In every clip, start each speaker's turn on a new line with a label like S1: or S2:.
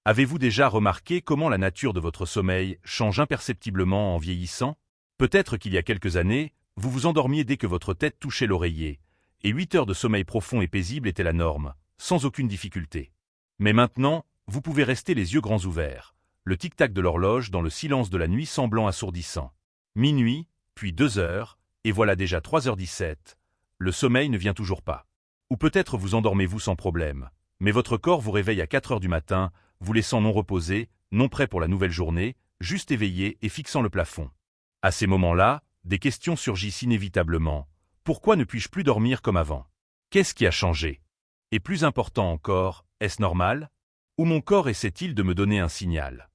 S1: Avez-vous déjà remarqué comment la nature de votre sommeil change imperceptiblement en vieillissant? Peut-être qu'il y a quelques années, vous vous endormiez dès que votre tête touchait l'oreiller, et 8 heures de sommeil profond et paisible étaient la norme, sans aucune difficulté. Mais maintenant, vous pouvez rester les yeux grands ouverts, le tic-tac de l'horloge dans le silence de la nuit semblant assourdissant. Minuit, puis 2 heures, et voilà déjà 3h17. Le sommeil ne vient toujours pas. Ou peut-être vous endormez-vous sans problème, mais votre corps vous réveille à 4 heures du matin, vous laissant non reposé, non prêt pour la nouvelle journée, juste éveillé et fixant le plafond. À ces moments-là, des questions surgissent inévitablement. Pourquoi ne puis-je plus dormir comme avant? Qu'est-ce qui a changé? Et plus important encore, est-ce normal? Ou mon corps essaie-t-il de me donner un signal?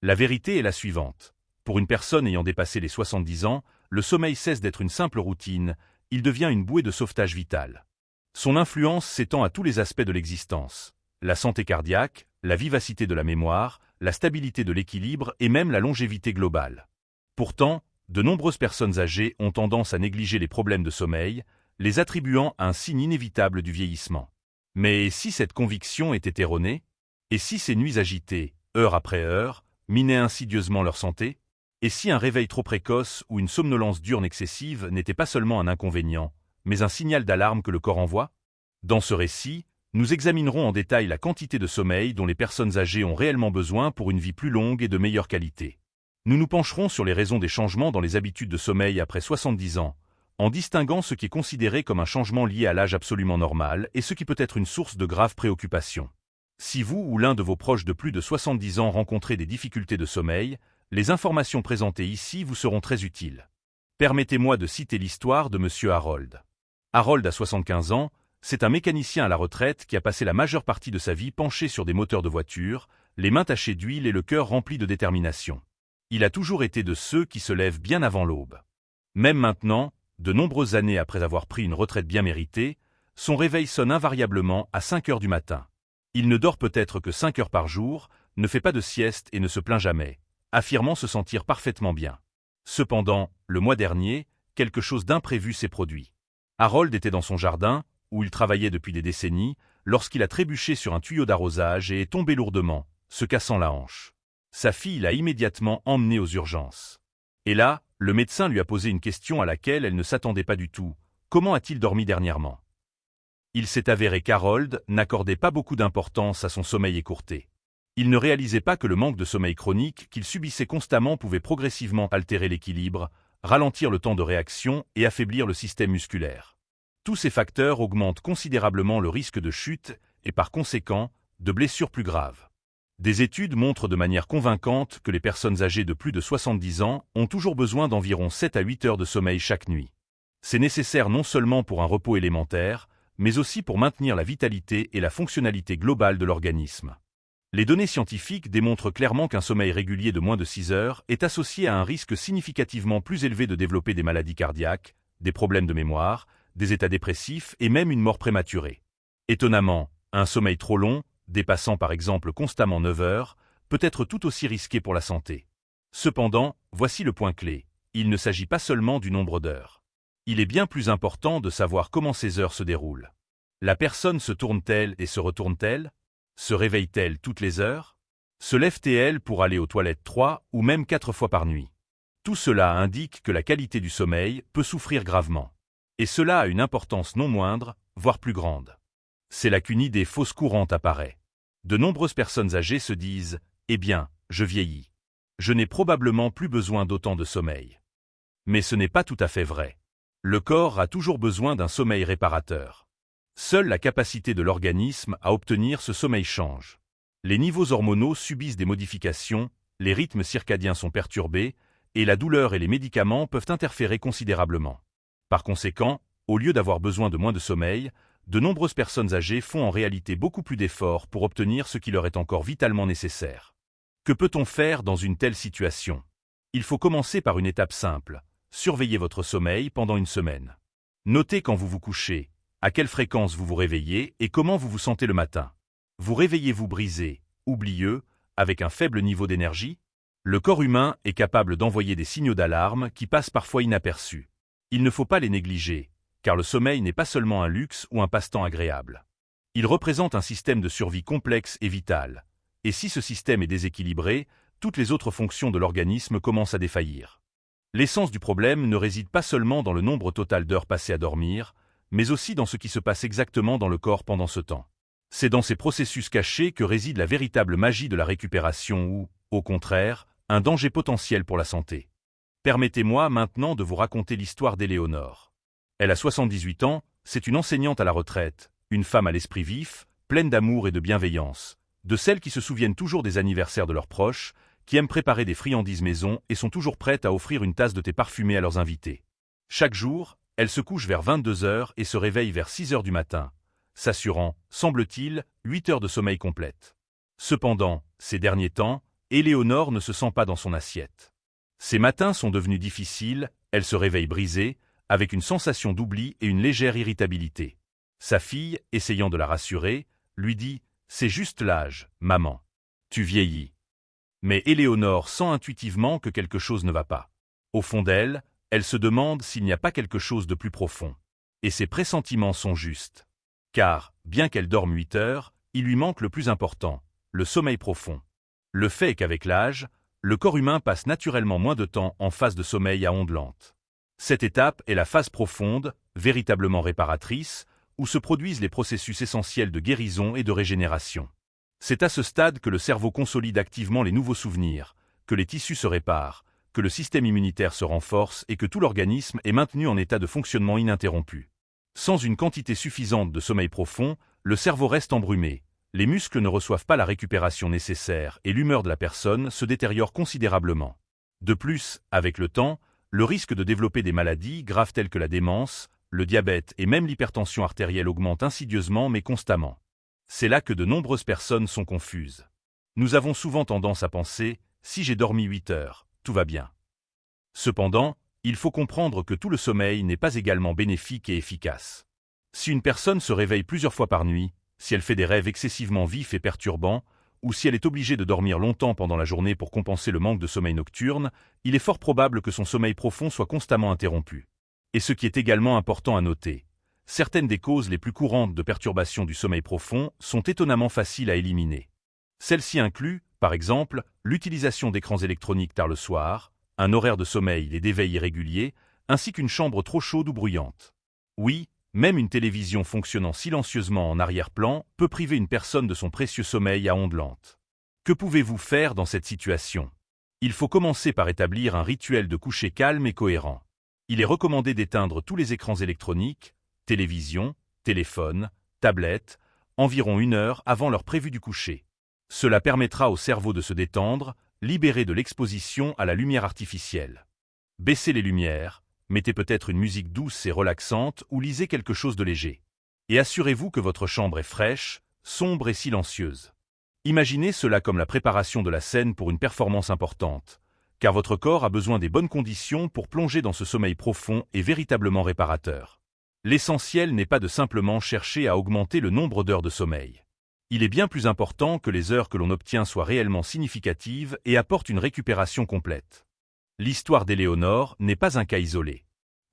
S1: La vérité est la suivante. Pour une personne ayant dépassé les 70 ans, le sommeil cesse d'être une simple routine, il devient une bouée de sauvetage vitale. Son influence s'étend à tous les aspects de l'existence. La santé cardiaque, la vivacité de la mémoire, la stabilité de l'équilibre et même la longévité globale. Pourtant, de nombreuses personnes âgées ont tendance à négliger les problèmes de sommeil, les attribuant à un signe inévitable du vieillissement. Mais si cette conviction était erronée? Et si ces nuits agitées, heure après heure, minaient insidieusement leur santé? Et si un réveil trop précoce ou une somnolence diurne excessive n'était pas seulement un inconvénient, mais un signal d'alarme que le corps envoie? Dans ce récit, nous examinerons en détail la quantité de sommeil dont les personnes âgées ont réellement besoin pour une vie plus longue et de meilleure qualité. Nous nous pencherons sur les raisons des changements dans les habitudes de sommeil après 70 ans, en distinguant ce qui est considéré comme un changement lié à l'âge absolument normal et ce qui peut être une source de graves préoccupations. Si vous ou l'un de vos proches de plus de 70 ans rencontrez des difficultés de sommeil, les informations présentées ici vous seront très utiles. Permettez-moi de citer l'histoire de M. Harold. Harold a 75 ans, c'est un mécanicien à la retraite qui a passé la majeure partie de sa vie penché sur des moteurs de voiture, les mains tachées d'huile et le cœur rempli de détermination. Il a toujours été de ceux qui se lèvent bien avant l'aube. Même maintenant, de nombreuses années après avoir pris une retraite bien méritée, son réveil sonne invariablement à 5 heures du matin. Il ne dort peut-être que 5 heures par jour, ne fait pas de sieste et ne se plaint jamais, affirmant se sentir parfaitement bien. Cependant, le mois dernier, quelque chose d'imprévu s'est produit. Harold était dans son jardin, où il travaillait depuis des décennies, lorsqu'il a trébuché sur un tuyau d'arrosage et est tombé lourdement, se cassant la hanche. Sa fille l'a immédiatement emmené aux urgences. Et là, le médecin lui a posé une question à laquelle elle ne s'attendait pas du tout. Comment a-t-il dormi dernièrement? Il s'est avéré qu'Harold n'accordait pas beaucoup d'importance à son sommeil écourté. Il ne réalisait pas que le manque de sommeil chronique qu'il subissait constamment pouvait progressivement altérer l'équilibre, ralentir le temps de réaction et affaiblir le système musculaire. Tous ces facteurs augmentent considérablement le risque de chute et par conséquent, de blessures plus graves. Des études montrent de manière convaincante que les personnes âgées de plus de 70 ans ont toujours besoin d'environ 7 à 8 heures de sommeil chaque nuit. C'est nécessaire non seulement pour un repos élémentaire, mais aussi pour maintenir la vitalité et la fonctionnalité globale de l'organisme. Les données scientifiques démontrent clairement qu'un sommeil régulier de moins de 6 heures est associé à un risque significativement plus élevé de développer des maladies cardiaques, des problèmes de mémoire, des états dépressifs et même une mort prématurée. Étonnamment, un sommeil trop long, dépassant par exemple constamment 9 heures, peut être tout aussi risqué pour la santé. Cependant, voici le point clé, il ne s'agit pas seulement du nombre d'heures. Il est bien plus important de savoir comment ces heures se déroulent. La personne se tourne-t-elle et se retourne-t-elle? Se réveille-t-elle toutes les heures? Se lève-t-elle pour aller aux toilettes 3 ou même 4 fois par nuit? Tout cela indique que la qualité du sommeil peut souffrir gravement. Et cela a une importance non moindre, voire plus grande. C'est là qu'une idée fausse courante apparaît. De nombreuses personnes âgées se disent « Eh bien, je vieillis. Je n'ai probablement plus besoin d'autant de sommeil. » Mais ce n'est pas tout à fait vrai. Le corps a toujours besoin d'un sommeil réparateur. Seule la capacité de l'organisme à obtenir ce sommeil change. Les niveaux hormonaux subissent des modifications, les rythmes circadiens sont perturbés, et la douleur et les médicaments peuvent interférer considérablement. Par conséquent, au lieu d'avoir besoin de moins de sommeil, de nombreuses personnes âgées font en réalité beaucoup plus d'efforts pour obtenir ce qui leur est encore vitalement nécessaire. Que peut-on faire dans une telle situation? Il faut commencer par une étape simple, surveillez votre sommeil pendant une semaine. Notez quand vous vous couchez, à quelle fréquence vous vous réveillez et comment vous vous sentez le matin. Vous réveillez-vous brisé, oublieux, avec un faible niveau d'énergie? Le corps humain est capable d'envoyer des signaux d'alarme qui passent parfois inaperçus. Il ne faut pas les négliger, car le sommeil n'est pas seulement un luxe ou un passe-temps agréable. Il représente un système de survie complexe et vital. Et si ce système est déséquilibré, toutes les autres fonctions de l'organisme commencent à défaillir. L'essence du problème ne réside pas seulement dans le nombre total d'heures passées à dormir, mais aussi dans ce qui se passe exactement dans le corps pendant ce temps. C'est dans ces processus cachés que réside la véritable magie de la récupération ou, au contraire, un danger potentiel pour la santé. Permettez-moi maintenant de vous raconter l'histoire d'Éléonore. Elle a 78 ans, c'est une enseignante à la retraite, une femme à l'esprit vif, pleine d'amour et de bienveillance, de celles qui se souviennent toujours des anniversaires de leurs proches, qui aiment préparer des friandises maison et sont toujours prêtes à offrir une tasse de thé parfumé à leurs invités. Chaque jour, elle se couche vers 22 heures et se réveille vers 6 heures du matin, s'assurant, semble-t-il, 8 heures de sommeil complète. Cependant, ces derniers temps, Éléonore ne se sent pas dans son assiette. Ses matins sont devenus difficiles, elle se réveille brisée, avec une sensation d'oubli et une légère irritabilité. Sa fille, essayant de la rassurer, lui dit « C'est juste l'âge, maman. Tu vieillis. » Mais Éléonore sent intuitivement que quelque chose ne va pas. Au fond d'elle, elle se demande s'il n'y a pas quelque chose de plus profond. Et ses pressentiments sont justes. Car, bien qu'elle dorme 8 heures, il lui manque le plus important, le sommeil profond. Le fait est qu'avec l'âge, le corps humain passe naturellement moins de temps en phase de sommeil à ondes lentes. Cette étape est la phase profonde, véritablement réparatrice, où se produisent les processus essentiels de guérison et de régénération. C'est à ce stade que le cerveau consolide activement les nouveaux souvenirs, que les tissus se réparent, que le système immunitaire se renforce et que tout l'organisme est maintenu en état de fonctionnement ininterrompu. Sans une quantité suffisante de sommeil profond, le cerveau reste embrumé, les muscles ne reçoivent pas la récupération nécessaire et l'humeur de la personne se détériore considérablement. De plus, avec le temps, le risque de développer des maladies graves telles que la démence, le diabète et même l'hypertension artérielle augmente insidieusement mais constamment. C'est là que de nombreuses personnes sont confuses. Nous avons souvent tendance à penser « si j'ai dormi 8 heures, tout va bien ». Cependant, il faut comprendre que tout le sommeil n'est pas également bénéfique et efficace. Si une personne se réveille plusieurs fois par nuit, si elle fait des rêves excessivement vifs et perturbants, ou si elle est obligée de dormir longtemps pendant la journée pour compenser le manque de sommeil nocturne, il est fort probable que son sommeil profond soit constamment interrompu. Et ce qui est également important à noter, certaines des causes les plus courantes de perturbation du sommeil profond sont étonnamment faciles à éliminer. Celles-ci incluent, par exemple, l'utilisation d'écrans électroniques tard le soir, un horaire de sommeil et d'éveil irrégulier, ainsi qu'une chambre trop chaude ou bruyante. Oui, même une télévision fonctionnant silencieusement en arrière-plan peut priver une personne de son précieux sommeil à ondes lentes. Que pouvez-vous faire dans cette situation? Il faut commencer par établir un rituel de coucher calme et cohérent. Il est recommandé d'éteindre tous les écrans électroniques, télévision, téléphone, tablette, environ 1 heure avant l'heure prévue du coucher. Cela permettra au cerveau de se détendre, libéré de l'exposition à la lumière artificielle. Baissez les lumières, mettez peut-être une musique douce et relaxante ou lisez quelque chose de léger. Et assurez-vous que votre chambre est fraîche, sombre et silencieuse. Imaginez cela comme la préparation de la scène pour une performance importante, car votre corps a besoin des bonnes conditions pour plonger dans ce sommeil profond et véritablement réparateur. L'essentiel n'est pas de simplement chercher à augmenter le nombre d'heures de sommeil. Il est bien plus important que les heures que l'on obtient soient réellement significatives et apportent une récupération complète. L'histoire d'Éléonore n'est pas un cas isolé.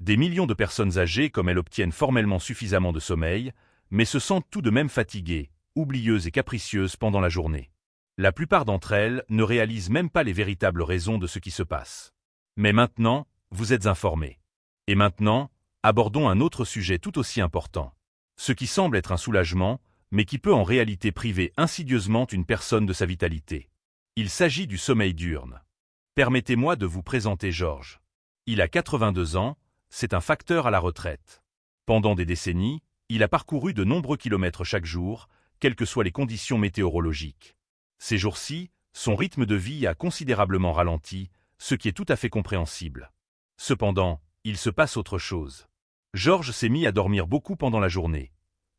S1: Des millions de personnes âgées comme elle obtiennent formellement suffisamment de sommeil, mais se sentent tout de même fatiguées, oublieuses et capricieuses pendant la journée. La plupart d'entre elles ne réalisent même pas les véritables raisons de ce qui se passe. Mais maintenant, vous êtes informés. Et maintenant, abordons un autre sujet tout aussi important. Ce qui semble être un soulagement, mais qui peut en réalité priver insidieusement une personne de sa vitalité. Il s'agit du sommeil diurne. Permettez-moi de vous présenter Georges. Il a 82 ans, c'est un facteur à la retraite. Pendant des décennies, il a parcouru de nombreux kilomètres chaque jour, quelles que soient les conditions météorologiques. Ces jours-ci, son rythme de vie a considérablement ralenti, ce qui est tout à fait compréhensible. Cependant, il se passe autre chose. Georges s'est mis à dormir beaucoup pendant la journée.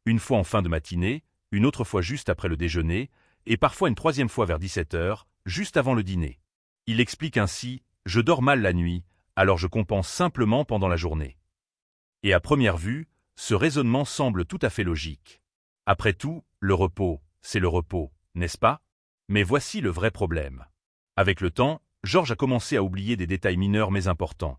S1: Une fois en fin de matinée, une autre fois juste après le déjeuner, et parfois une troisième fois vers 17 heures, juste avant le dîner. Il explique ainsi « Je dors mal la nuit, alors je compense simplement pendant la journée ». Et à première vue, ce raisonnement semble tout à fait logique. Après tout, le repos, c'est le repos, n'est-ce pas? Mais voici le vrai problème. Avec le temps, Georges a commencé à oublier des détails mineurs mais importants.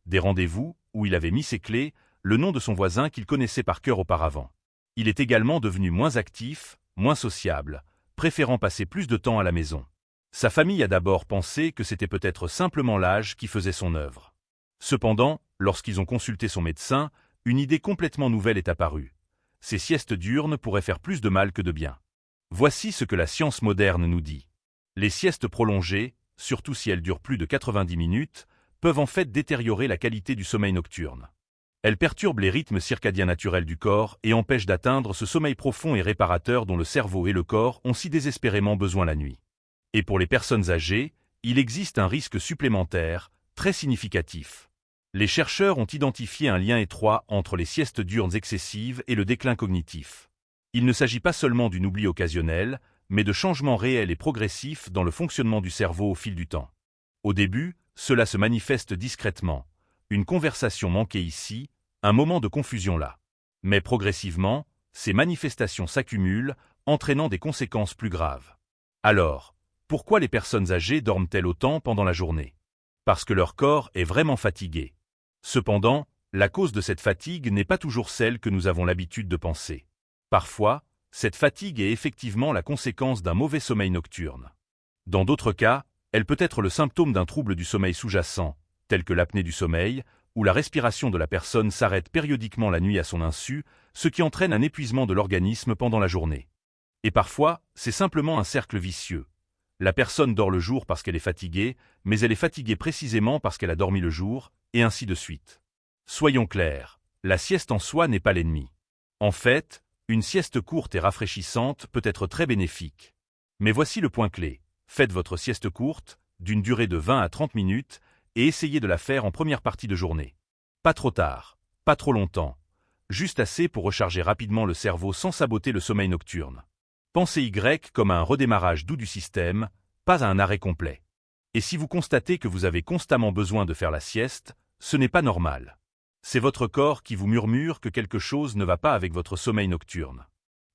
S1: Des rendez-vous, où il avait mis ses clés, le nom de son voisin qu'il connaissait par cœur auparavant. Il est également devenu moins actif, moins sociable, préférant passer plus de temps à la maison. Sa famille a d'abord pensé que c'était peut-être simplement l'âge qui faisait son œuvre. Cependant, lorsqu'ils ont consulté son médecin, une idée complètement nouvelle est apparue. Ces siestes diurnes pourraient faire plus de mal que de bien. Voici ce que la science moderne nous dit. Les siestes prolongées, surtout si elles durent plus de 90 minutes, peuvent en fait détériorer la qualité du sommeil nocturne. Elles perturbent les rythmes circadiens naturels du corps et empêchent d'atteindre ce sommeil profond et réparateur dont le cerveau et le corps ont si désespérément besoin la nuit. Et pour les personnes âgées, il existe un risque supplémentaire, très significatif. Les chercheurs ont identifié un lien étroit entre les siestes diurnes excessives et le déclin cognitif. Il ne s'agit pas seulement d'une oubli occasionnel, mais de changements réels et progressifs dans le fonctionnement du cerveau au fil du temps. Au début, cela se manifeste discrètement. Une conversation manquée ici, un moment de confusion là. Mais progressivement, ces manifestations s'accumulent, entraînant des conséquences plus graves. Alors, pourquoi les personnes âgées dorment-elles autant pendant la journée? Parce que leur corps est vraiment fatigué. Cependant, la cause de cette fatigue n'est pas toujours celle que nous avons l'habitude de penser. Parfois, cette fatigue est effectivement la conséquence d'un mauvais sommeil nocturne. Dans d'autres cas, elle peut être le symptôme d'un trouble du sommeil sous-jacent, tel que l'apnée du sommeil, où la respiration de la personne s'arrête périodiquement la nuit à son insu, ce qui entraîne un épuisement de l'organisme pendant la journée. Et parfois, c'est simplement un cercle vicieux. La personne dort le jour parce qu'elle est fatiguée, mais elle est fatiguée précisément parce qu'elle a dormi le jour, et ainsi de suite. Soyons clairs, la sieste en soi n'est pas l'ennemi. En fait, une sieste courte et rafraîchissante peut être très bénéfique. Mais voici le point clé. Faites votre sieste courte, d'une durée de 20 à 30 minutes, et essayez de la faire en première partie de journée. Pas trop tard, pas trop longtemps, juste assez pour recharger rapidement le cerveau sans saboter le sommeil nocturne. Pensez Y comme à un redémarrage doux du système, pas à un arrêt complet. Et si vous constatez que vous avez constamment besoin de faire la sieste, ce n'est pas normal. C'est votre corps qui vous murmure que quelque chose ne va pas avec votre sommeil nocturne.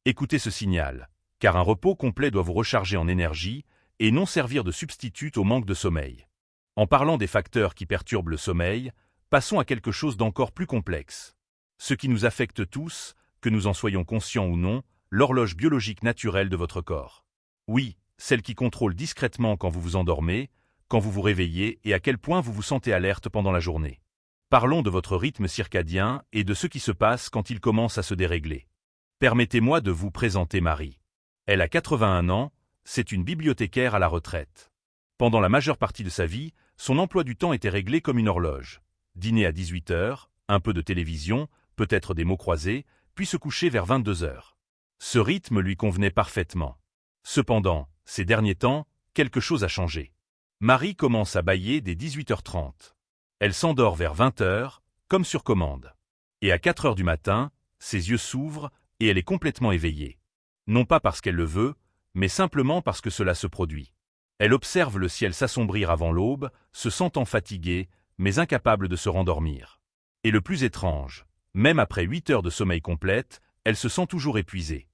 S1: Écoutez ce signal, car un repos complet doit vous recharger en énergie et non servir de substitut au manque de sommeil. En parlant des facteurs qui perturbent le sommeil, passons à quelque chose d'encore plus complexe. Ce qui nous affecte tous, que nous en soyons conscients ou non, l'horloge biologique naturelle de votre corps. Oui, celle qui contrôle discrètement quand vous vous endormez, quand vous vous réveillez et à quel point vous vous sentez alerte pendant la journée. Parlons de votre rythme circadien et de ce qui se passe quand il commence à se dérégler. Permettez-moi de vous présenter Marie. Elle a 81 ans, c'est une bibliothécaire à la retraite. Pendant la majeure partie de sa vie, son emploi du temps était réglé comme une horloge. Dîner à 18 heures, un peu de télévision, peut-être des mots croisés, puis se coucher vers 22 heures. Ce rythme lui convenait parfaitement. Cependant, ces derniers temps, quelque chose a changé. Marie commence à bâiller dès 18h30. Elle s'endort vers 20 heures, comme sur commande. Et à 4 heures du matin, ses yeux s'ouvrent et elle est complètement éveillée. Non pas parce qu'elle le veut, mais simplement parce que cela se produit. Elle observe le ciel s'assombrir avant l'aube, se sentant fatiguée, mais incapable de se rendormir. Et le plus étrange, même après 8 heures de sommeil complète, elle se sent toujours épuisée.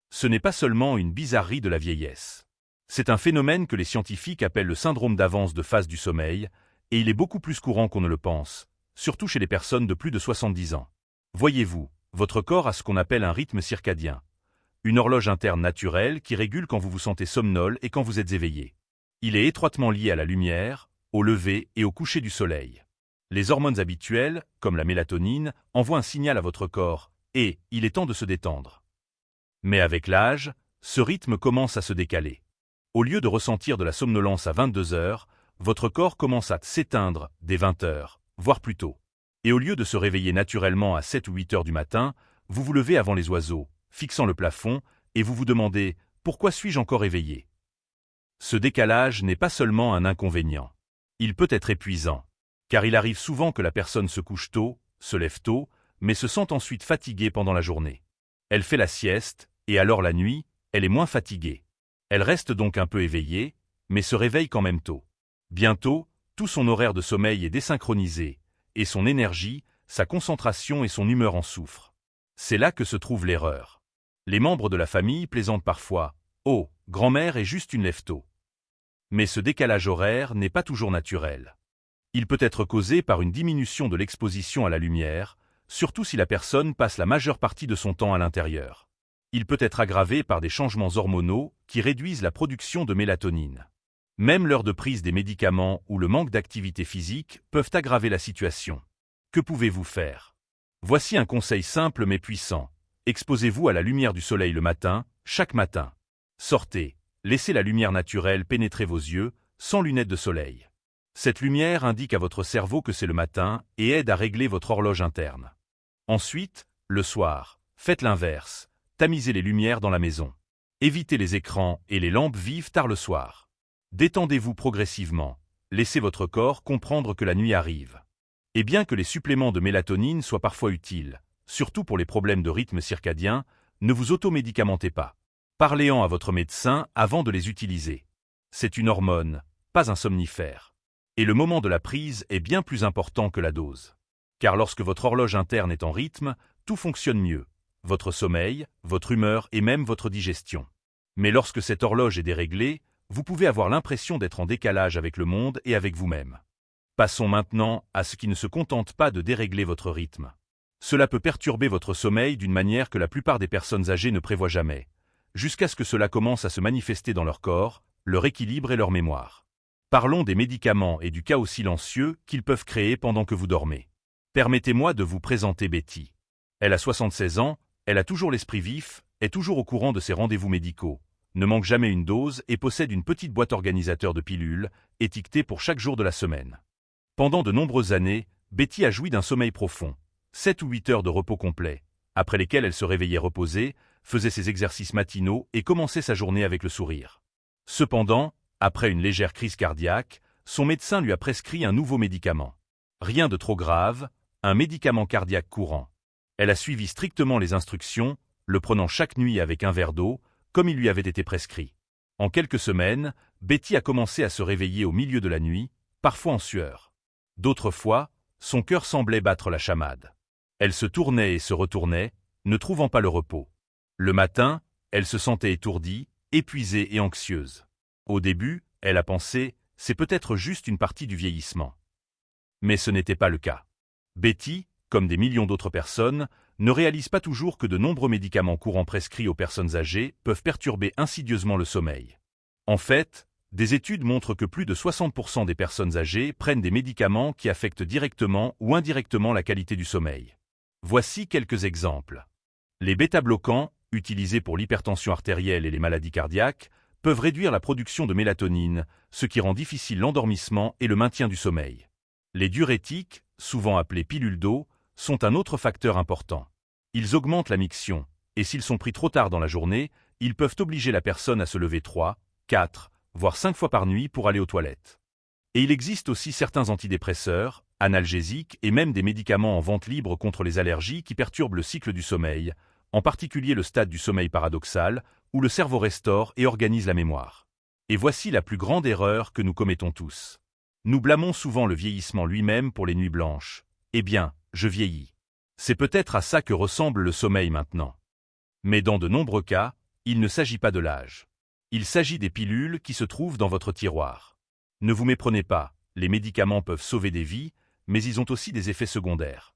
S1: Ce n'est pas seulement une bizarrerie de la vieillesse. C'est un phénomène que les scientifiques appellent le syndrome d'avance de phase du sommeil, et il est beaucoup plus courant qu'on ne le pense, surtout chez les personnes de plus de 70 ans. Voyez-vous, votre corps a ce qu'on appelle un rythme circadien, une horloge interne naturelle qui régule quand vous vous sentez somnole et quand vous êtes éveillé. Il est étroitement lié à la lumière, au lever et au coucher du soleil. Les hormones habituelles, comme la mélatonine, envoient un signal à votre corps, et il est temps de se détendre. Mais avec l'âge, ce rythme commence à se décaler. Au lieu de ressentir de la somnolence à 22 heures, votre corps commence à s'éteindre dès 20 heures, voire plus tôt. Et au lieu de se réveiller naturellement à 7 ou 8 heures du matin, vous vous levez avant les oiseaux, fixant le plafond, et vous vous demandez « Pourquoi suis-je encore éveillé ?» Ce décalage n'est pas seulement un inconvénient. Il peut être épuisant, car il arrive souvent que la personne se couche tôt, se lève tôt, mais se sent ensuite fatiguée pendant la journée. Elle fait la sieste, et alors la nuit, elle est moins fatiguée. Elle reste donc un peu éveillée, mais se réveille quand même tôt. Bientôt, tout son horaire de sommeil est désynchronisé, et son énergie, sa concentration et son humeur en souffrent. C'est là que se trouve l'erreur. Les membres de la famille plaisantent parfois « Oh, grand-mère est juste une lève-tôt ». Mais ce décalage horaire n'est pas toujours naturel. Il peut être causé par une diminution de l'exposition à la lumière, surtout si la personne passe la majeure partie de son temps à l'intérieur. Il peut être aggravé par des changements hormonaux qui réduisent la production de mélatonine. Même l'heure de prise des médicaments ou le manque d'activité physique peuvent aggraver la situation. Que pouvez-vous faire? Voici un conseil simple mais puissant. Exposez-vous à la lumière du soleil le matin, chaque matin. Sortez, laissez la lumière naturelle pénétrer vos yeux, sans lunettes de soleil. Cette lumière indique à votre cerveau que c'est le matin et aide à régler votre horloge interne. Ensuite, le soir, faites l'inverse, tamisez les lumières dans la maison. Évitez les écrans et les lampes vives tard le soir. Détendez-vous progressivement, laissez votre corps comprendre que la nuit arrive. Et bien que les suppléments de mélatonine soient parfois utiles, surtout pour les problèmes de rythme circadien, ne vous automédicamentez pas. Parlez-en à votre médecin avant de les utiliser. C'est une hormone, pas un somnifère. Et le moment de la prise est bien plus important que la dose. Car lorsque votre horloge interne est en rythme, tout fonctionne mieux. Votre sommeil, votre humeur et même votre digestion. Mais lorsque cette horloge est déréglée, vous pouvez avoir l'impression d'être en décalage avec le monde et avec vous-même. Passons maintenant à ce qui ne se contente pas de dérégler votre rythme. Cela peut perturber votre sommeil d'une manière que la plupart des personnes âgées ne prévoient jamais, jusqu'à ce que cela commence à se manifester dans leur corps, leur équilibre et leur mémoire. Parlons des médicaments et du chaos silencieux qu'ils peuvent créer pendant que vous dormez. Permettez-moi de vous présenter Betty. Elle a 76 ans, elle a toujours l'esprit vif, est toujours au courant de ses rendez-vous médicaux, ne manque jamais une dose et possède une petite boîte organisateur de pilules, étiquetée pour chaque jour de la semaine. Pendant de nombreuses années, Betty a joui d'un sommeil profond, 7 ou 8 heures de repos complet, après lesquelles elle se réveillait reposée, faisait ses exercices matinaux et commençait sa journée avec le sourire. Cependant, après une légère crise cardiaque, son médecin lui a prescrit un nouveau médicament. Rien de trop grave, un médicament cardiaque courant. Elle a suivi strictement les instructions, le prenant chaque nuit avec un verre d'eau, comme il lui avait été prescrit. En quelques semaines, Betty a commencé à se réveiller au milieu de la nuit, parfois en sueur. D'autres fois, son cœur semblait battre la chamade. Elle se tournait et se retournait, ne trouvant pas le repos. Le matin, elle se sentait étourdie, épuisée et anxieuse. Au début, elle a pensé, c'est peut-être juste une partie du vieillissement. Mais ce n'était pas le cas. Betty, comme des millions d'autres personnes, ne réalise pas toujours que de nombreux médicaments courants prescrits aux personnes âgées peuvent perturber insidieusement le sommeil. En fait, des études montrent que plus de 60% des personnes âgées prennent des médicaments qui affectent directement ou indirectement la qualité du sommeil. Voici quelques exemples. Les bêta-bloquants, utilisés pour l'hypertension artérielle et les maladies cardiaques, peuvent réduire la production de mélatonine, ce qui rend difficile l'endormissement et le maintien du sommeil. Les diurétiques, souvent appelés pilules d'eau, sont un autre facteur important. Ils augmentent la miction, et s'ils sont pris trop tard dans la journée, ils peuvent obliger la personne à se lever 3, 4, voire 5 fois par nuit pour aller aux toilettes. Et il existe aussi certains antidépresseurs, analgésiques et même des médicaments en vente libre contre les allergies qui perturbent le cycle du sommeil, en particulier le stade du sommeil paradoxal, où le cerveau restaure et organise la mémoire. Et voici la plus grande erreur que nous commettons tous. Nous blâmons souvent le vieillissement lui-même pour les nuits blanches. Eh bien, je vieillis. C'est peut-être à ça que ressemble le sommeil maintenant. Mais dans de nombreux cas, il ne s'agit pas de l'âge. Il s'agit des pilules qui se trouvent dans votre tiroir. Ne vous méprenez pas, les médicaments peuvent sauver des vies, mais ils ont aussi des effets secondaires.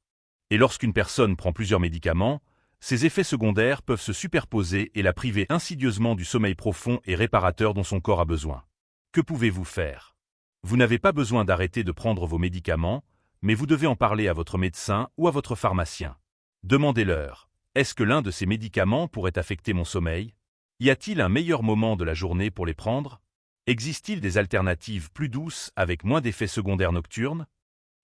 S1: Et lorsqu'une personne prend plusieurs médicaments, ces effets secondaires peuvent se superposer et la priver insidieusement du sommeil profond et réparateur dont son corps a besoin. Que pouvez-vous faire? Vous n'avez pas besoin d'arrêter de prendre vos médicaments, mais vous devez en parler à votre médecin ou à votre pharmacien. Demandez-leur, est-ce que l'un de ces médicaments pourrait affecter mon sommeil? Y a-t-il un meilleur moment de la journée pour les prendre? Existe-t-il des alternatives plus douces avec moins d'effets secondaires nocturnes?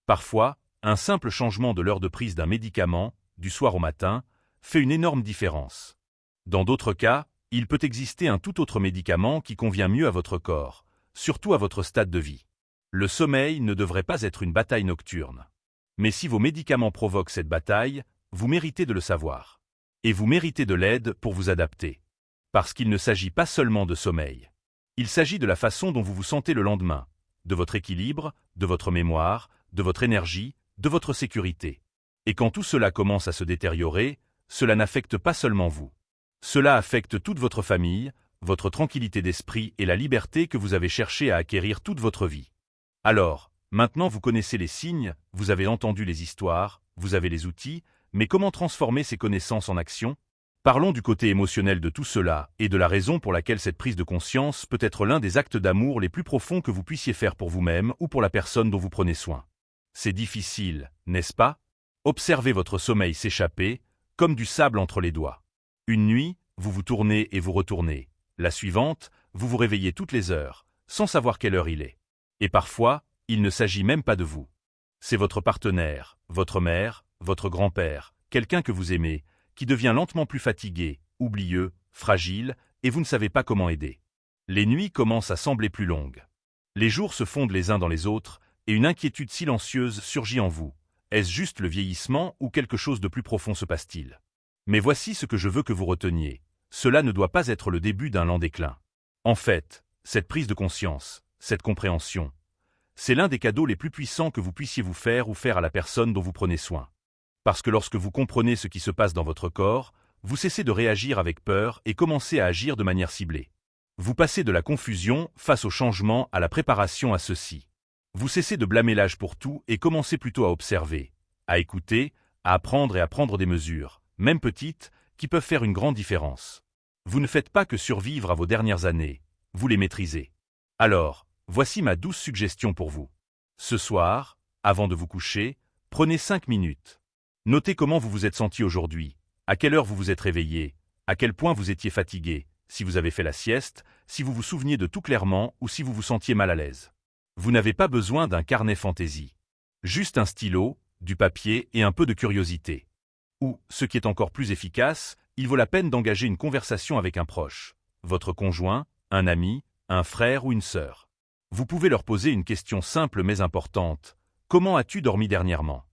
S1: Parfois, un simple changement de l'heure de prise d'un médicament, du soir au matin, fait une énorme différence. Dans d'autres cas, il peut exister un tout autre médicament qui convient mieux à votre corps, surtout à votre stade de vie. Le sommeil ne devrait pas être une bataille nocturne. Mais si vos médicaments provoquent cette bataille, vous méritez de le savoir. Et vous méritez de l'aide pour vous adapter. Parce qu'il ne s'agit pas seulement de sommeil. Il s'agit de la façon dont vous vous sentez le lendemain, de votre équilibre, de votre mémoire, de votre énergie, de votre sécurité. Et quand tout cela commence à se détériorer, cela n'affecte pas seulement vous. Cela affecte toute votre famille, votre tranquillité d'esprit et la liberté que vous avez cherché à acquérir toute votre vie. Alors, maintenant vous connaissez les signes, vous avez entendu les histoires, vous avez les outils, mais comment transformer ces connaissances en action? Parlons du côté émotionnel de tout cela et de la raison pour laquelle cette prise de conscience peut être l'un des actes d'amour les plus profonds que vous puissiez faire pour vous-même ou pour la personne dont vous prenez soin. C'est difficile, n'est-ce pas? Observez votre sommeil s'échapper, comme du sable entre les doigts. Une nuit, vous vous tournez et vous retournez. La suivante, vous vous réveillez toutes les heures, sans savoir quelle heure il est. Et parfois, il ne s'agit même pas de vous. C'est votre partenaire, votre mère, votre grand-père, quelqu'un que vous aimez, qui devient lentement plus fatigué, oublieux, fragile, et vous ne savez pas comment aider. Les nuits commencent à sembler plus longues. Les jours se fondent les uns dans les autres, et une inquiétude silencieuse surgit en vous. Est-ce juste le vieillissement ou quelque chose de plus profond se passe-t-il? Mais voici ce que je veux que vous reteniez. Cela ne doit pas être le début d'un lent déclin. En fait, cette prise de conscience, cette compréhension, c'est l'un des cadeaux les plus puissants que vous puissiez vous faire ou faire à la personne dont vous prenez soin. Parce que lorsque vous comprenez ce qui se passe dans votre corps, vous cessez de réagir avec peur et commencez à agir de manière ciblée. Vous passez de la confusion face au changement à la préparation à ceci. Vous cessez de blâmer l'âge pour tout et commencez plutôt à observer, à écouter, à apprendre et à prendre des mesures, même petites, qui peuvent faire une grande différence. Vous ne faites pas que survivre à vos dernières années, vous les maîtrisez. Alors, voici ma douce suggestion pour vous. Ce soir, avant de vous coucher, prenez 5 minutes. Notez comment vous vous êtes senti aujourd'hui, à quelle heure vous vous êtes réveillé, à quel point vous étiez fatigué, si vous avez fait la sieste, si vous vous souveniez de tout clairement ou si vous vous sentiez mal à l'aise. Vous n'avez pas besoin d'un carnet fantaisie. Juste un stylo, du papier et un peu de curiosité. Ou, ce qui est encore plus efficace, il vaut la peine d'engager une conversation avec un proche, votre conjoint, un ami, un frère ou une sœur. Vous pouvez leur poser une question simple mais importante. Comment as-tu dormi dernièrement?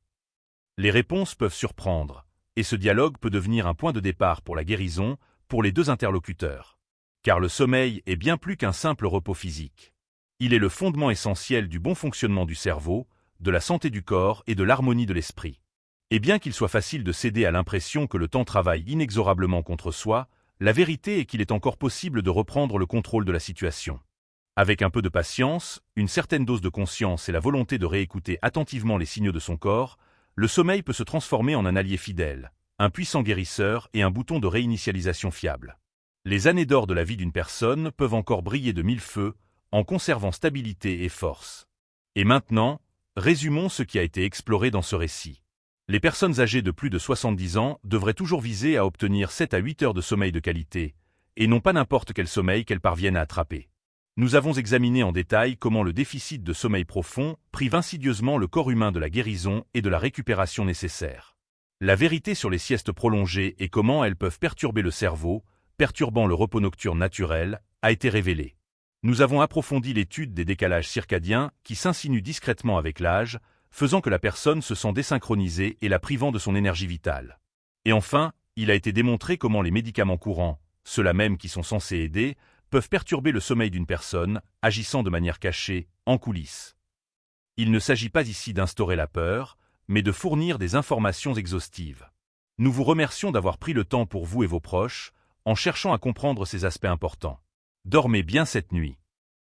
S1: Les réponses peuvent surprendre, et ce dialogue peut devenir un point de départ pour la guérison, pour les deux interlocuteurs. Car le sommeil est bien plus qu'un simple repos physique. Il est le fondement essentiel du bon fonctionnement du cerveau, de la santé du corps et de l'harmonie de l'esprit. Et bien qu'il soit facile de céder à l'impression que le temps travaille inexorablement contre soi, la vérité est qu'il est encore possible de reprendre le contrôle de la situation. Avec un peu de patience, une certaine dose de conscience et la volonté de réécouter attentivement les signaux de son corps, le sommeil peut se transformer en un allié fidèle, un puissant guérisseur et un bouton de réinitialisation fiable. Les années d'or de la vie d'une personne peuvent encore briller de mille feux, en conservant stabilité et force. Et maintenant, résumons ce qui a été exploré dans ce récit. Les personnes âgées de plus de 70 ans devraient toujours viser à obtenir 7 à 8 heures de sommeil de qualité, et non pas n'importe quel sommeil qu'elles parviennent à attraper. Nous avons examiné en détail comment le déficit de sommeil profond prive insidieusement le corps humain de la guérison et de la récupération nécessaires. La vérité sur les siestes prolongées et comment elles peuvent perturber le cerveau, perturbant le repos nocturne naturel, a été révélée. Nous avons approfondi l'étude des décalages circadiens qui s'insinuent discrètement avec l'âge, faisant que la personne se sent désynchronisée et la privant de son énergie vitale. Et enfin, il a été démontré comment les médicaments courants, ceux-là même qui sont censés aider, peuvent perturber le sommeil d'une personne, agissant de manière cachée, en coulisses. Il ne s'agit pas ici d'instaurer la peur, mais de fournir des informations exhaustives. Nous vous remercions d'avoir pris le temps pour vous et vos proches, en cherchant à comprendre ces aspects importants. Dormez bien cette nuit.